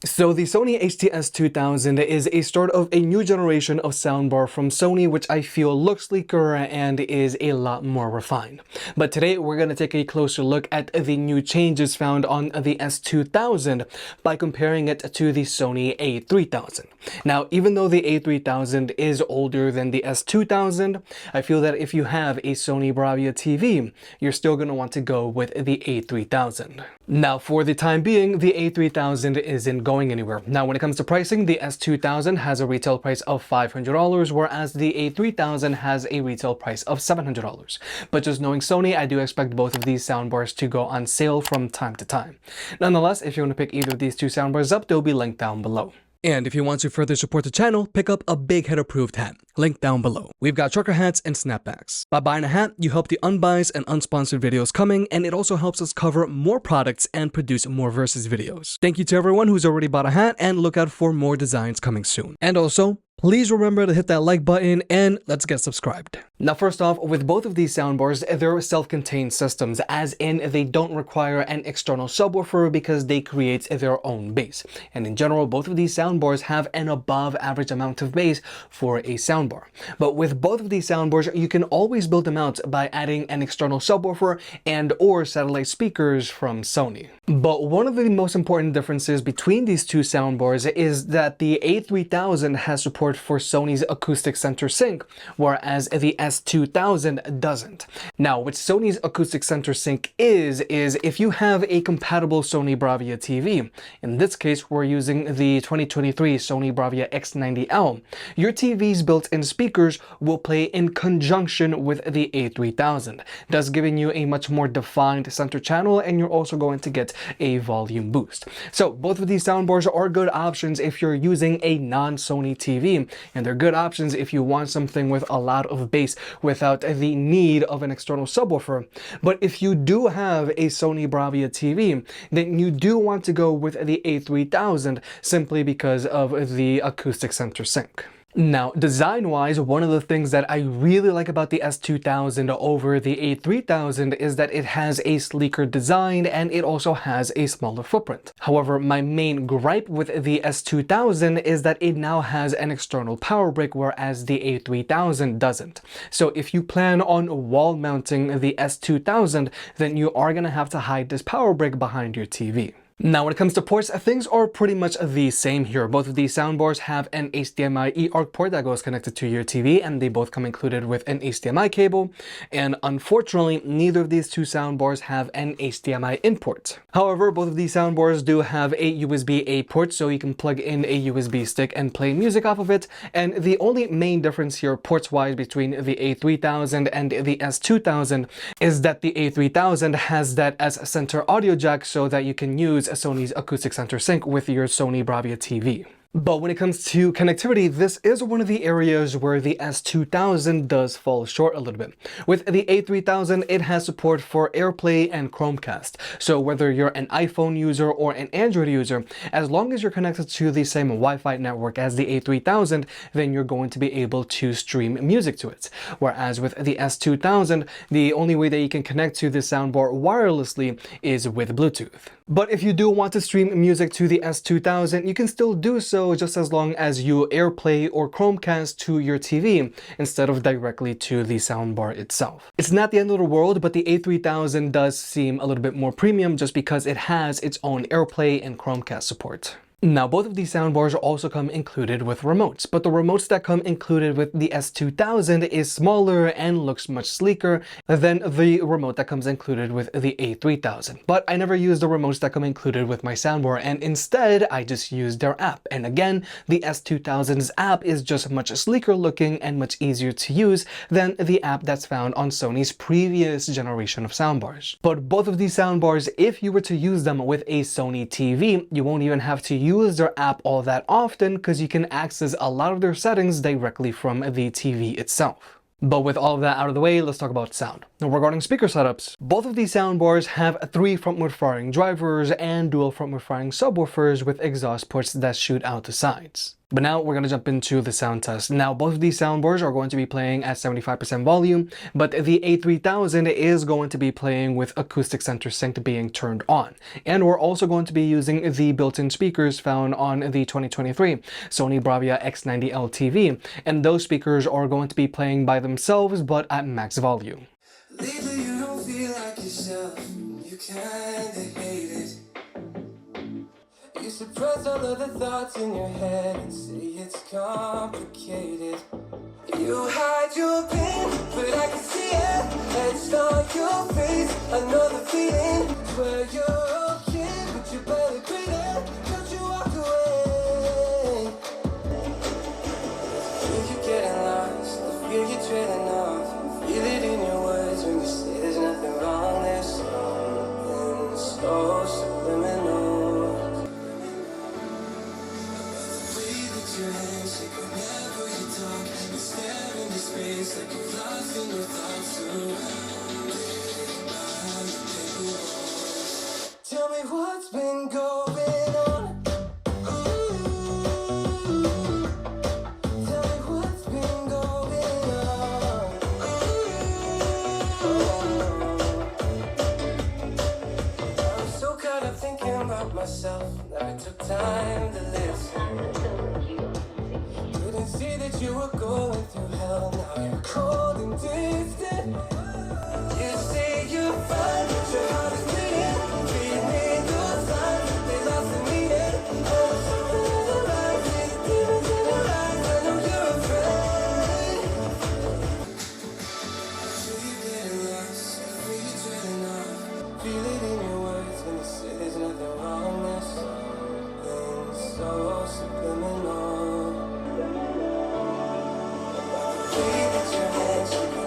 So the Sony HT-S2000 is a start of a new generation of soundbar from Sony, which I feel looks sleeker and is a lot more refined. But today we're going to take a closer look at the new changes found on the S2000 by comparing it to the Sony A3000. Now, even though the A3000 is older than the S2000, I feel that if you have a Sony Bravia TV, you're still going to want to go with the A3000. Now, for the time being, the A3000 isn't going anywhere. Now, when it comes to pricing, the S2000 has a retail price of $500, whereas the A3000 has a retail price of $700. But just knowing Sony, I do expect both of these soundbars to go on sale from time to time. Nonetheless, if you want to pick either of these two soundbars up, they'll be linked down below. And if you want to further support the channel, pick up a Big Head Approved hat, link down below. We've got trucker hats and snapbacks. By buying a hat, you help the unbiased and unsponsored videos coming, and it also helps us cover more products and produce more versus videos. Thank you to everyone who's already bought a hat, and look out for more designs coming soon. And also, please remember to hit that like button and let's get subscribed. Now, first off, with both of these soundbars, they're self-contained systems, as in they don't require an external subwoofer because they create their own bass. And in general, both of these soundbars have an above average amount of bass for a soundbar. But with both of these soundbars, you can always build them out by adding an external subwoofer and or satellite speakers from Sony. But one of the most important differences between these two soundbars is that the A3000 has support for Sony's acoustic center sync, whereas the S2000 doesn't. Now, what Sony's acoustic center sync is if you have a compatible Sony Bravia TV, in this case we're using the 2023 Sony Bravia X90L, your TV's built-in speakers will play in conjunction with the A3000, thus giving you a much more defined center channel, and you're also going to get a volume boost. So both of these soundbars are good options if you're using a non-Sony TV, and they're good options if you want something with a lot of bass without the need of an external subwoofer. But if you do have a Sony Bravia TV, then you do want to go with the A3000 simply because of the acoustic center sync. Now, design-wise, one of the things that I really like about the S2000 over the A3000 is that it has a sleeker design and it also has a smaller footprint. However, my main gripe with the S2000 is that it now has an external power brick, whereas the A3000 doesn't. So if you plan on wall mounting the S2000, then you are going to have to hide this power brick behind your TV. Now, when it comes to ports, things are pretty much the same here. Both of these soundbars have an HDMI eARC port that goes connected to your TV, and they both come included with an HDMI cable. And unfortunately, neither of these two soundbars have an HDMI in port. However, both of these soundbars do have a USB-A port, so you can plug in a USB stick and play music off of it. And the only main difference here ports-wise between the A3000 and the S2000 is that the A3000 has that S-Center audio jack so that you can use Sony's acoustic center sync with your Sony Bravia TV. But when it comes to connectivity, this is one of the areas where the S2000 does fall short a little bit. With the A3000, it has support for AirPlay and Chromecast. So whether you're an iPhone user or an Android user, as long as you're connected to the same Wi-Fi network as the A3000, then you're going to be able to stream music to it. Whereas with the S2000, the only way that you can connect to the soundbar wirelessly is with Bluetooth. But if you do want to stream music to the S2000, you can still do so just as long as you AirPlay or Chromecast to your TV instead of directly to the soundbar itself. It's not the end of the world, but the A3000 does seem a little bit more premium just because it has its own AirPlay and Chromecast support. Now, both of these soundbars also come included with remotes, but the remotes that come included with the S2000 is smaller and looks much sleeker than the remote that comes included with the A3000. But I never use the remotes that come included with my soundbar, and instead I just use their app. And again, the S2000's app is just much sleeker looking and much easier to use than the app that's found on Sony's previous generation of soundbars. But both of these soundbars, if you were to use them with a Sony TV, you won't even have to use their app all that often because you can access a lot of their settings directly from the TV itself. But with all of that out of the way, let's talk about sound. Now, regarding speaker setups, both of these soundbars have 3 frontward firing drivers and dual frontward firing subwoofers with exhaust ports that shoot out the sides. But now we're going to jump into the sound test. Now, both of these soundbars are going to be playing at 75% volume, but the A3000 is going to be playing with acoustic center sync being turned on. And we're also going to be using the built-in speakers found on the 2023 Sony Bravia X90L TV, and those speakers are going to be playing by themselves, but at max volume. Lately you don't feel like yourself, you kinda hate it. You suppress all of the thoughts in your head and say it's complicated. You hide your pain, but I can see it. It's on your face, I know the feeling. Swear you're okay, but you barely breathing. Don't you walk away. I feel you getting lost, I feel you trailing off. Feel it in your words when you say there's nothing wrong. There's something so subliminal. Your hands shake whenever you talk. You stare into space like you're lost in your thoughts. Surrounded by the paper walls. Tell me what's been going on. Ooh. Tell me what's been going on. Ooh. I'm so caught up thinking about myself. Never took time to listen. See that you were going through hell, now you're cold and distant. You say you're fine, but your heart is bleeding. Reading those lines, they lost the meaning. Oh, something in the light, these demons in your eyes, I know you're afraid. I feel you getting lost, I feel you trailing off. Feel it in your words when you say there's nothing wrong. There's something so subliminal.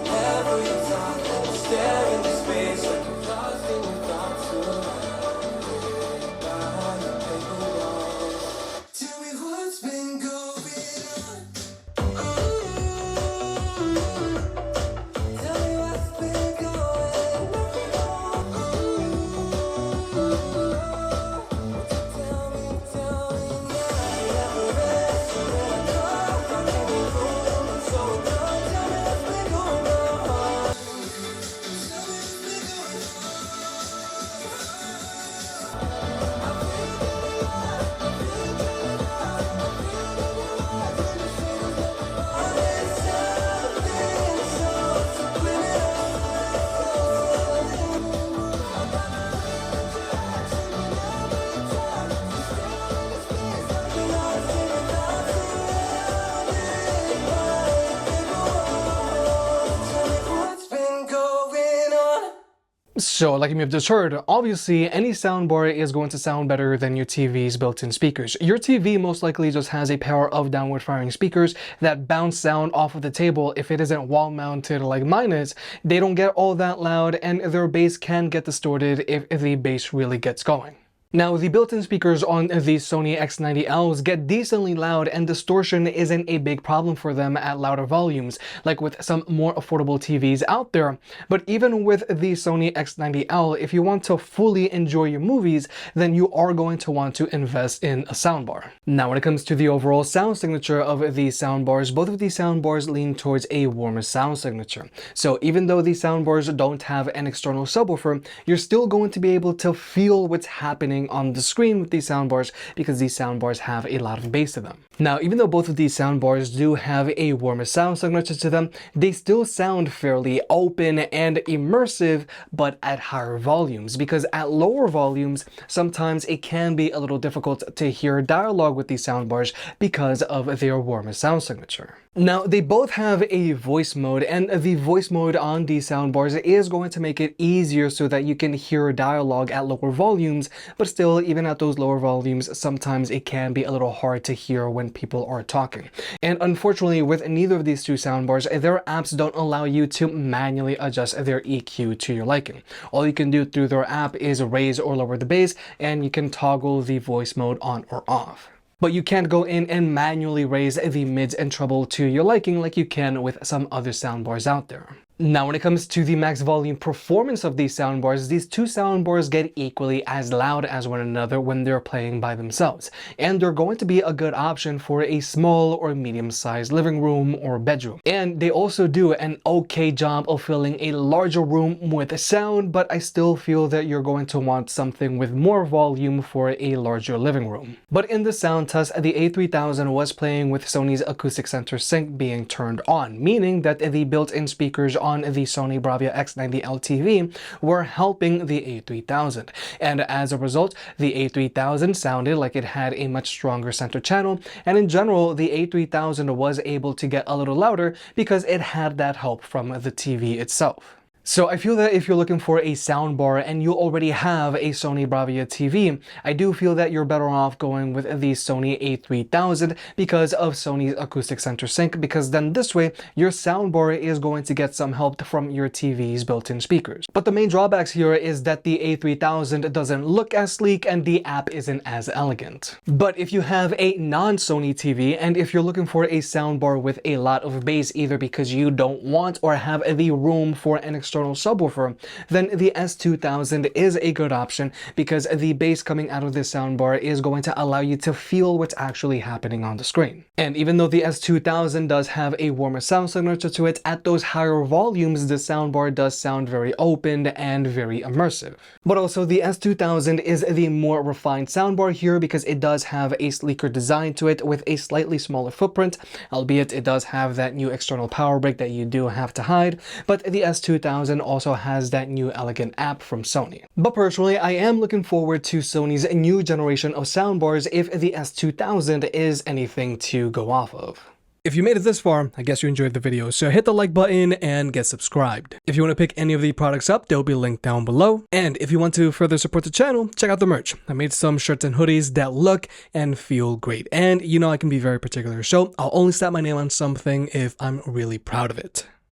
Whenever you talk, stare into space like you're lost in your thoughts. Surrounded by the paper walls. Tell me what's been going on. Tell me what's been going on. Tell me now. You never rest, you never talk. I'm in your room, I'm so done. Tell me what's been going on. So, like you may have just heard, obviously any soundbar is going to sound better than your TV's built-in speakers. Your TV most likely just has a pair of downward-firing speakers that bounce sound off of the table. If it isn't wall-mounted like mine is, they don't get all that loud, and their bass can get distorted if the bass really gets going. Now, the built-in speakers on the Sony X90Ls get decently loud, and distortion isn't a big problem for them at louder volumes, like with some more affordable TVs out there. But even with the Sony X90L, if you want to fully enjoy your movies, then you are going to want to invest in a soundbar. Now, when it comes to the overall sound signature of these soundbars, both of these soundbars lean towards a warmer sound signature. So even though these soundbars don't have an external subwoofer, you're still going to be able to feel what's happening on the screen with these soundbars because these soundbars have a lot of bass to them. Now, even though both of these soundbars do have a warmer sound signature to them, they still sound fairly open and immersive, but at higher volumes, because at lower volumes, sometimes it can be a little difficult to hear dialogue with these soundbars because of their warmer sound signature. Now, they both have a voice mode, and the voice mode on these soundbars is going to make it easier so that you can hear dialogue at lower volumes, but still, even at those lower volumes, sometimes it can be a little hard to hear when people are talking. And unfortunately, with neither of these two soundbars, their apps don't allow you to manually adjust their EQ to your liking. All you can do through their app is raise or lower the bass, and you can toggle the voice mode on or off. But you can't go in and manually raise the mids and treble to your liking like you can with some other soundbars out there. Now, when it comes to the max volume performance of these soundbars, these two soundbars get equally as loud as one another when they're playing by themselves, and they're going to be a good option for a small or medium-sized living room or bedroom. And they also do an okay job of filling a larger room with sound, but I still feel that you're going to want something with more volume for a larger living room. But in the sound test, the A3000 was playing with Sony's acoustic center sync being turned on, meaning that the built-in speakers on the Sony Bravia X90 LTV were helping the A3000, and as a result, the A3000 sounded like it had a much stronger center channel, and in general, the A3000 was able to get a little louder because it had that help from the TV itself. So I feel that if you're looking for a soundbar and you already have a Sony Bravia TV, I do feel that you're better off going with the Sony A3000 because of Sony's acoustic center sync, because then this way your soundbar is going to get some help from your TV's built-in speakers. But the main drawbacks here is that the A3000 doesn't look as sleek and the app isn't as elegant. But if you have a non-Sony TV and if you're looking for a soundbar with a lot of bass, either because you don't want or have the room for an external subwoofer, then the S2000 is a good option because the bass coming out of this soundbar is going to allow you to feel what's actually happening on the screen. And even though the S2000 does have a warmer sound signature to it, at those higher volumes the soundbar does sound very open and very immersive. But also the S2000 is the more refined soundbar here because it does have a sleeker design to it with a slightly smaller footprint, albeit it does have that new external power brick that you do have to hide, but the S2000 also has that new elegant app from Sony. But personally, I am looking forward to Sony's new generation of soundbars if the S2000 is anything to go off of. If you made it this far, I guess you enjoyed the video, so hit the like button and get subscribed. If you want to pick any of the products up, they'll be linked down below. And if you want to further support the channel, check out the merch. I made some shirts and hoodies that look and feel great. And you know I can be very particular, so I'll only slap my name on something if I'm really proud of it.